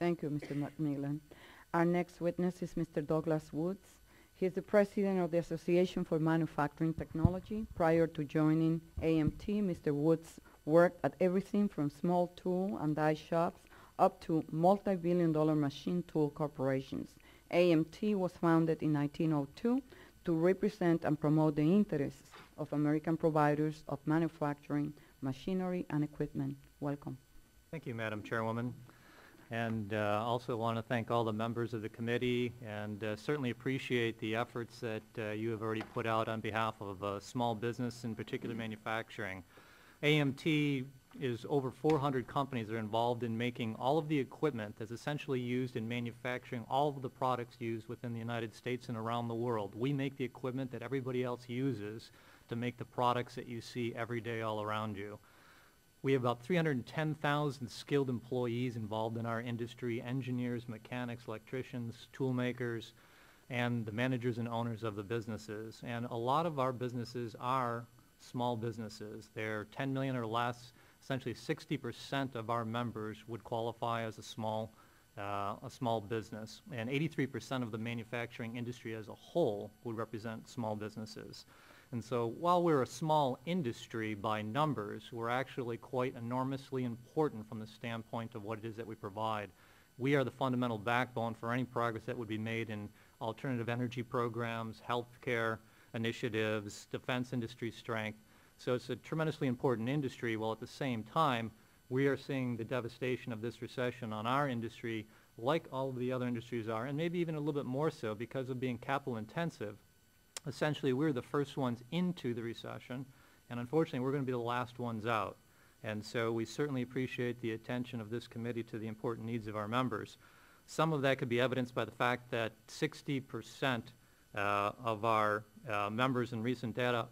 Thank you, Mr. McLean. Our next witness is Mr. Douglas Woods. He is the president of the Association for Manufacturing Technology. Prior to joining AMT, Mr. Woods worked at everything from small tool and die shops up to multi-billion-dollar machine tool corporations. AMT was founded in 1902 to represent and promote the interests of American providers of manufacturing, machinery, and equipment. Welcome. Thank you, Madam Chairwoman. And also want to thank all the members of the committee and certainly appreciate the efforts that you have already put out on behalf of small business, in particular manufacturing. AMT is over 400 companies that are involved in making all of the equipment that's essentially used in manufacturing all of the products used within the United States and around the world. We make the equipment that everybody else uses to make the products that you see every day all around you. We have about 310,000 skilled employees involved in our industry, engineers, mechanics, electricians, tool makers, and the managers and owners of the businesses. And a lot of our businesses are small businesses. They're 10 million or less. Essentially 60% of our members would qualify as a small business. And 83% of the manufacturing industry as a whole would represent small businesses. And so while we're a small industry by numbers, we're actually quite enormously important from the standpoint of what it is that we provide. We are the fundamental backbone for any progress that would be made in alternative energy programs, healthcare initiatives, defense industry strength. So it's a tremendously important industry, while at the same time, we are seeing the devastation of this recession on our industry like all of the other industries are, and maybe even a little bit more so because of being capital intensive. Essentially, we're the first ones into the recession, and unfortunately, we're going to be the last ones out. And so we certainly appreciate the attention of this committee to the important needs of our members. Some of that could be evidenced by the fact that 60% of our members in recent data,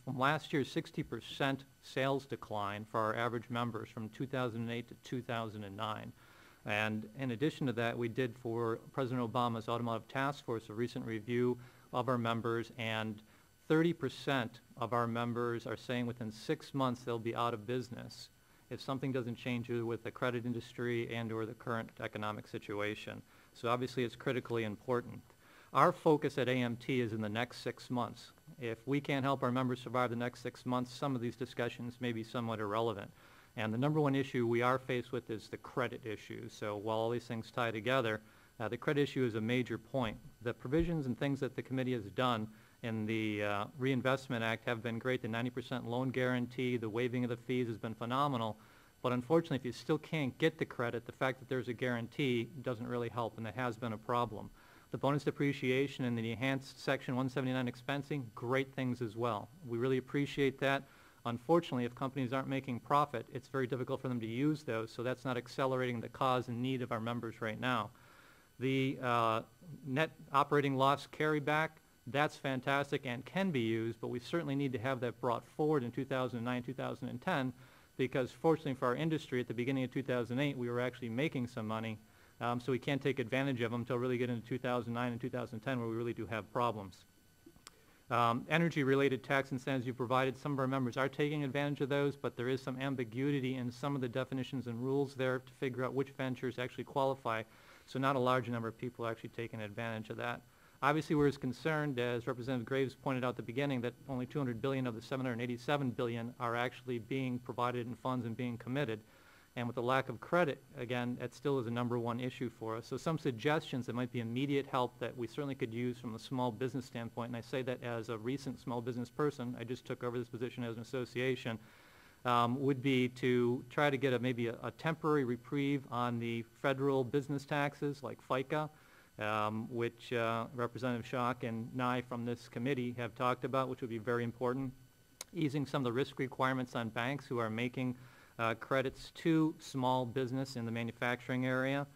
from last year, 60% sales decline for our average members from 2008 to 2009. And in addition to that, we did for President Obama's Automotive Task Force a recent review of our members, and 30% of our members are saying within 6 months they'll be out of business if something doesn't change either with the credit industry and or the current economic situation. So obviously it's critically important. Our focus at AMT is in the next 6 months. If we can't help our members survive the next 6 months, some of these discussions may be somewhat irrelevant. And the number one issue we are faced with is the credit issue. So while all these things tie together, the credit issue is a major point. The provisions and things that the committee has done in the Reinvestment Act have been great. The 90% loan guarantee, the waiving of the fees has been phenomenal. But unfortunately, if you still can't get the credit, the fact that there's a guarantee doesn't really help, and that has been a problem. The bonus depreciation and the enhanced Section 179 expensing, great things as well. We really appreciate that. Unfortunately, if companies aren't making profit, it's very difficult for them to use those, so that's not accelerating the cause and need of our members right now. The net operating loss carryback, that's fantastic and can be used, but we certainly need to have that brought forward in 2009, 2010, because fortunately for our industry, at the beginning of 2008, we were actually making some money, so we can't take advantage of them until really get into 2009 and 2010, where we really do have problems. Energy-related tax incentives you provided, some of our members are taking advantage of those, but there is some ambiguity in some of the definitions and rules there to figure out which ventures actually qualify. So not a large number of people are actually taking advantage of that. Obviously, we're as concerned, as Representative Graves pointed out at the beginning, that only $200 billion of the $787 billion are actually being provided in funds and being committed. And with the lack of credit, again, that still is a number one issue for us. So some suggestions that might be immediate help that we certainly could use from a small business standpoint, and I say that as a recent small business person, I just took over this position as an association, would be to try to get maybe a temporary reprieve on the federal business taxes like FICA, which Representative Schock and I from this committee have talked about, which would be very important. Easing some of the risk requirements on banks who are making credits to small business in the manufacturing area,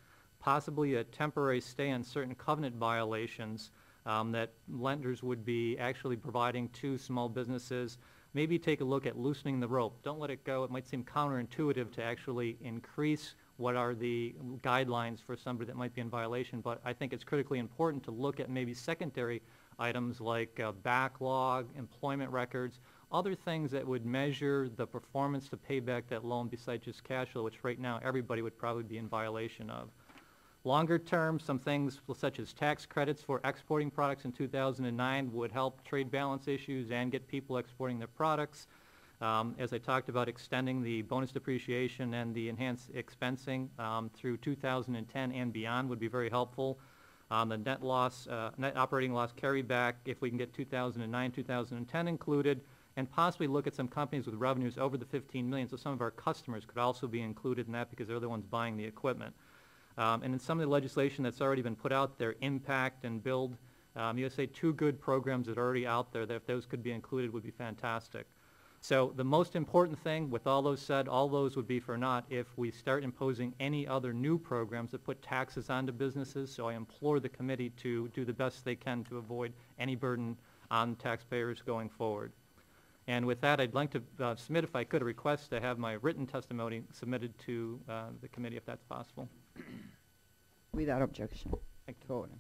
possibly a temporary stay on certain covenant violations that lenders would be actually providing to small businesses. Maybe take a look at loosening the rope. Don't let it go. It might seem counterintuitive to actually increase what are the guidelines for somebody that might be in violation, but I think it's critically important to look at maybe secondary items like backlog, employment records, other things that would measure the performance to pay back that loan besides just cash flow, which right now everybody would probably be in violation of. Longer term, some things such as tax credits for exporting products in 2009 would help trade balance issues and get people exporting their products. As I talked about, extending the bonus depreciation and the enhanced expensing through 2010 and beyond would be very helpful. The net operating loss carryback, if we can get 2009, 2010 included, and possibly look at some companies with revenues over the 15 million, so some of our customers could also be included in that because they're the ones buying the equipment. And in some of the legislation that's already been put out there, Impact and Build USA, two good programs that are already out there that if those could be included would be fantastic. So the most important thing, with all those said, all those would be for naught if we start imposing any other new programs that put taxes onto businesses. So I implore the committee to do the best they can to avoid any burden on taxpayers going forward. And with that, I'd like to submit, if I could, a request to have my written testimony submitted to the committee, if that's possible. Without objection. Thank you. To order.